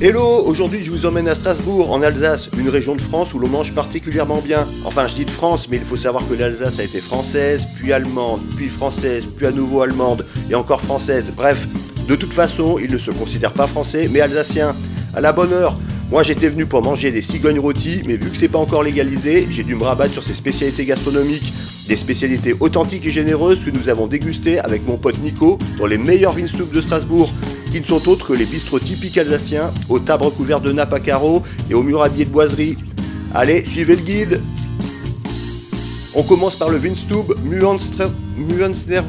Hello, aujourd'hui je vous emmène à Strasbourg, en Alsace, une région de France où l'on mange particulièrement bien. Enfin, je dis de France, mais il faut savoir que l'Alsace a été française, puis allemande, puis française, puis à nouveau allemande, et encore française. Bref, de toute façon, ils ne se considèrent pas français, mais alsaciens. À la bonne heure. Moi j'étais venu pour manger des cigognes rôties, mais vu que c'est pas encore légalisé, j'ai dû me rabattre sur ces spécialités gastronomiques. Des spécialités authentiques et généreuses que nous avons dégustées avec mon pote Nico dans les meilleurs Weinstube de Strasbourg, qui ne sont autres que les bistrots typiques alsaciens, aux tables recouvertes de nappes à carreaux et aux murs habillés de boiseries. Allez, suivez le guide. On commence par le Weinstube Muensner.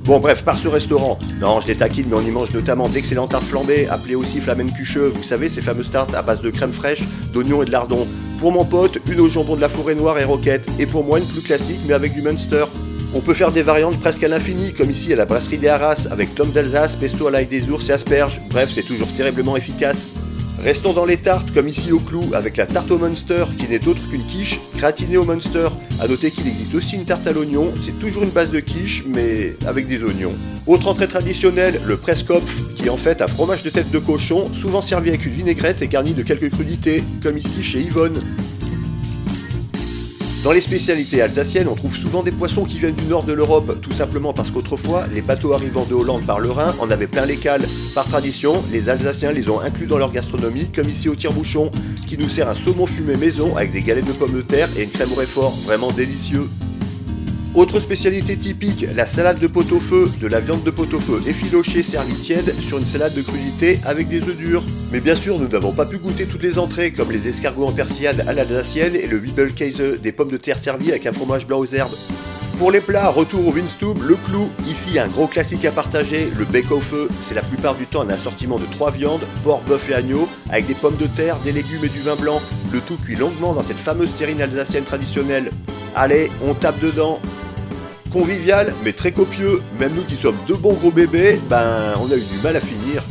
Bon bref, par ce restaurant. Non, je les taquine, mais on y mange notamment d'excellentes tartes flambées, appelées aussi Flamencuche. Vous savez, ces fameuses tartes à base de crème fraîche, d'oignons et de lardons. Pour mon pote, une au jambon de la forêt noire et roquette. Et pour moi, une plus classique, mais avec du Münster. On peut faire des variantes presque à l'infini, comme ici à la brasserie des Arras, avec tomes d'Alsace, pesto à l'ail des ours et asperges. Bref, c'est toujours terriblement efficace. Restons dans les tartes, comme ici au Clou, avec la tarte au Münster, qui n'est autre qu'une quiche gratinée au Münster. A noter qu'il existe aussi une tarte à l'oignon, c'est toujours une base de quiche, mais avec des oignons. Autre entrée traditionnelle, le Presskopf, qui est en fait un fromage de tête de cochon, souvent servi avec une vinaigrette et garni de quelques crudités, comme ici chez Yvonne. Dans les spécialités alsaciennes, on trouve souvent des poissons qui viennent du nord de l'Europe, tout simplement parce qu'autrefois, les bateaux arrivant de Hollande par le Rhin en avaient plein les cales. Par tradition, les Alsaciens les ont inclus dans leur gastronomie, comme ici au tire-bouchon, qui nous sert un saumon fumé maison avec des galettes de pommes de terre et une crème au réfort, vraiment délicieux. Autre spécialité typique, la salade de pot-au-feu, de la viande de pot-au-feu effilochée servie tiède sur une salade de crudités avec des œufs durs. Mais bien sûr, nous n'avons pas pu goûter toutes les entrées, comme les escargots en persillade à l'alsacienne et le Wiebelkäse, des pommes de terre servies avec un fromage blanc aux herbes. Pour les plats, retour au Weinstube, le Clou. Ici, un gros classique à partager, le bec au feu. C'est la plupart du temps un assortiment de 3 viandes, porc, bœuf et agneau, avec des pommes de terre, des légumes et du vin blanc. Le tout cuit longuement dans cette fameuse terrine alsacienne traditionnelle. Allez, on tape dedans. Convivial, mais très copieux. Même nous qui sommes deux bons gros bébés, on a eu du mal à finir.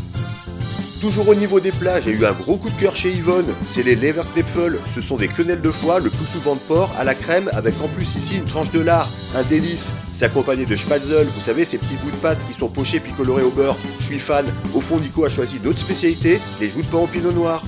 Toujours au niveau des plats, j'ai eu un gros coup de cœur chez Yvonne, c'est les Leberknäpfel. Ce sont des quenelles de foie, le plus souvent de porc, à la crème, avec en plus ici une tranche de lard, un délice. C'est accompagné de Spätzle, vous savez, ces petits bouts de pâte qui sont pochés puis colorés au beurre. Je suis fan. Au fond, Nico a choisi d'autres spécialités, les joues de pain au pinot noir.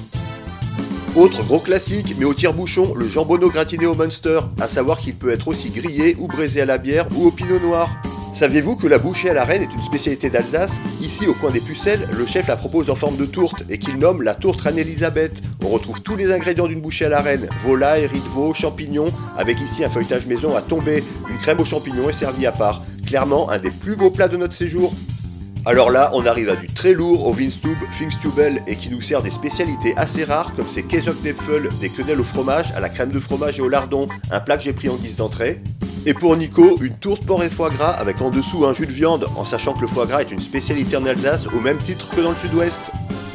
Autre gros classique, mais au tire-bouchon, le jambonneau gratiné au Münster, à savoir qu'il peut être aussi grillé ou braisé à la bière ou au pinot noir. Saviez-vous que la bouchée à la reine est une spécialité d'Alsace? Ici, au coin des Pucelles, le chef la propose en forme de tourte et qu'il nomme la tourte Reine-Elisabeth. On retrouve tous les ingrédients d'une bouchée à la reine, volaille, riz de veau, champignons, avec ici un feuilletage maison à tomber, une crème aux champignons est servie à part. Clairement, un des plus beaux plats de notre séjour. Alors là, on arrive à du très lourd au Weinstube, Pfingstjubel, et qui nous sert des spécialités assez rares comme ces Käseknäpfel, des quenelles au fromage, à la crème de fromage et au lardon, un plat que j'ai pris en guise d'entrée. Et pour Nico, une tourte porc et foie gras avec en dessous un jus de viande, en sachant que le foie gras est une spécialité en Alsace au même titre que dans le sud-ouest.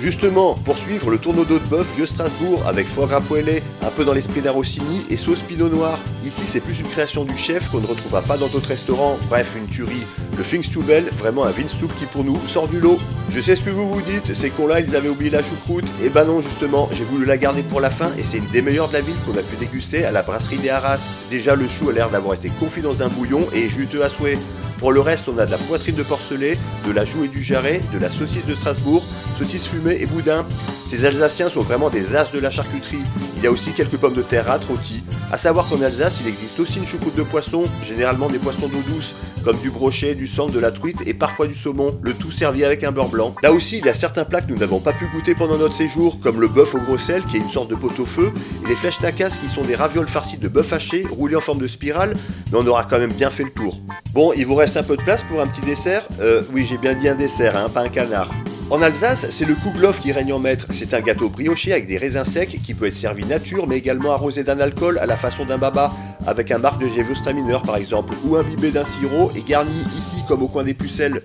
Justement, pour suivre le tourneau d'eau de bœuf vieux Strasbourg avec foie gras poêlé, un peu dans l'esprit d'un Rossini et sauce pinot noir. Ici, c'est plus une création du chef qu'on ne retrouvera pas dans d'autres restaurants. Bref, une tuerie. Le Pfingstjubel, vraiment un Weinstube qui pour nous sort du lot. Je sais ce que vous vous dites, ces cons-là, ils avaient oublié la choucroute. Et ben non, justement, j'ai voulu la garder pour la fin et c'est une des meilleures de la ville qu'on a pu déguster à la brasserie des Arras. Déjà, le chou a l'air d'avoir été confit dans un bouillon et juteux à souhait. Pour le reste, on a de la poitrine de porcelet, de la joue et du jarret, de la saucisse de Strasbourg, saucisse fumée et boudin. Ces Alsaciens sont vraiment des as de la charcuterie. Il y a aussi quelques pommes de terre râtes rôties. A savoir qu'en Alsace, il existe aussi une choucroute de poisson, généralement des poissons d'eau douce, comme du brochet, du sandre, de la truite et parfois du saumon, le tout servi avec un beurre blanc. Là aussi, il y a certains plats que nous n'avons pas pu goûter pendant notre séjour, comme le bœuf au gros sel, qui est une sorte de pot-au-feu, et les fleischnakas, qui sont des ravioles farcies de bœuf haché, roulés en forme de spirale, mais on aura quand même bien fait le tour. Bon, il vous reste un peu de place pour un petit dessert? Oui, j'ai bien dit un dessert, pas un canard. En Alsace, c'est le Kuhgloff qui règne en maître. C'est un gâteau brioché avec des raisins secs qui peut être servi nature mais également arrosé d'un alcool à la façon d'un baba, avec un marc de Gewürztraminer par exemple, ou imbibé d'un sirop et garni ici comme au coin des Pucelles.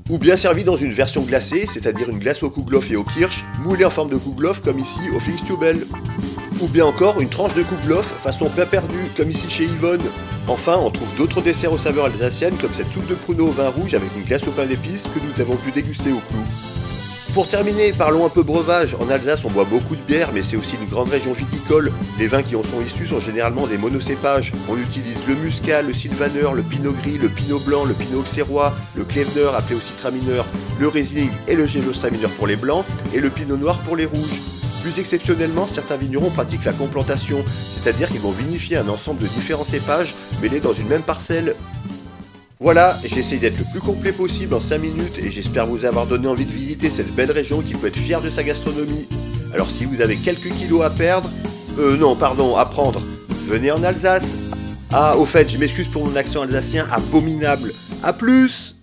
Ou bien servi dans une version glacée, c'est-à-dire une glace au Kuhgloff et au kirsch, moulée en forme de Kuhgloff comme ici au Pfingstjubel. Ou bien encore une tranche de Kuhgloff façon pain perdu comme ici chez Yvonne. Enfin, on trouve d'autres desserts aux saveurs alsaciennes comme cette soupe de pruneaux au vin rouge avec une glace au pain d'épices que nous avons pu déguster au Clou. Pour terminer, parlons un peu breuvage. En Alsace, on boit beaucoup de bière, mais c'est aussi une grande région viticole. Les vins qui en sont issus sont généralement des monocépages. On utilise le muscat, le sylvaner, le pinot gris, le pinot blanc, le pinot auxerrois, le klevner, appelé aussi traminer, le riesling et le gewürztraminer pour les blancs, et le pinot noir pour les rouges. Plus exceptionnellement, certains vignerons pratiquent la complantation, c'est-à-dire qu'ils vont vinifier un ensemble de différents cépages mêlés dans une même parcelle. Voilà, j'ai essayé d'être le plus complet possible en 5 minutes et j'espère vous avoir donné envie de visiter cette belle région qui peut être fière de sa gastronomie. Alors si vous avez quelques kilos à perdre, à prendre, venez en Alsace. Ah, au fait, je m'excuse pour mon accent alsacien abominable. A plus!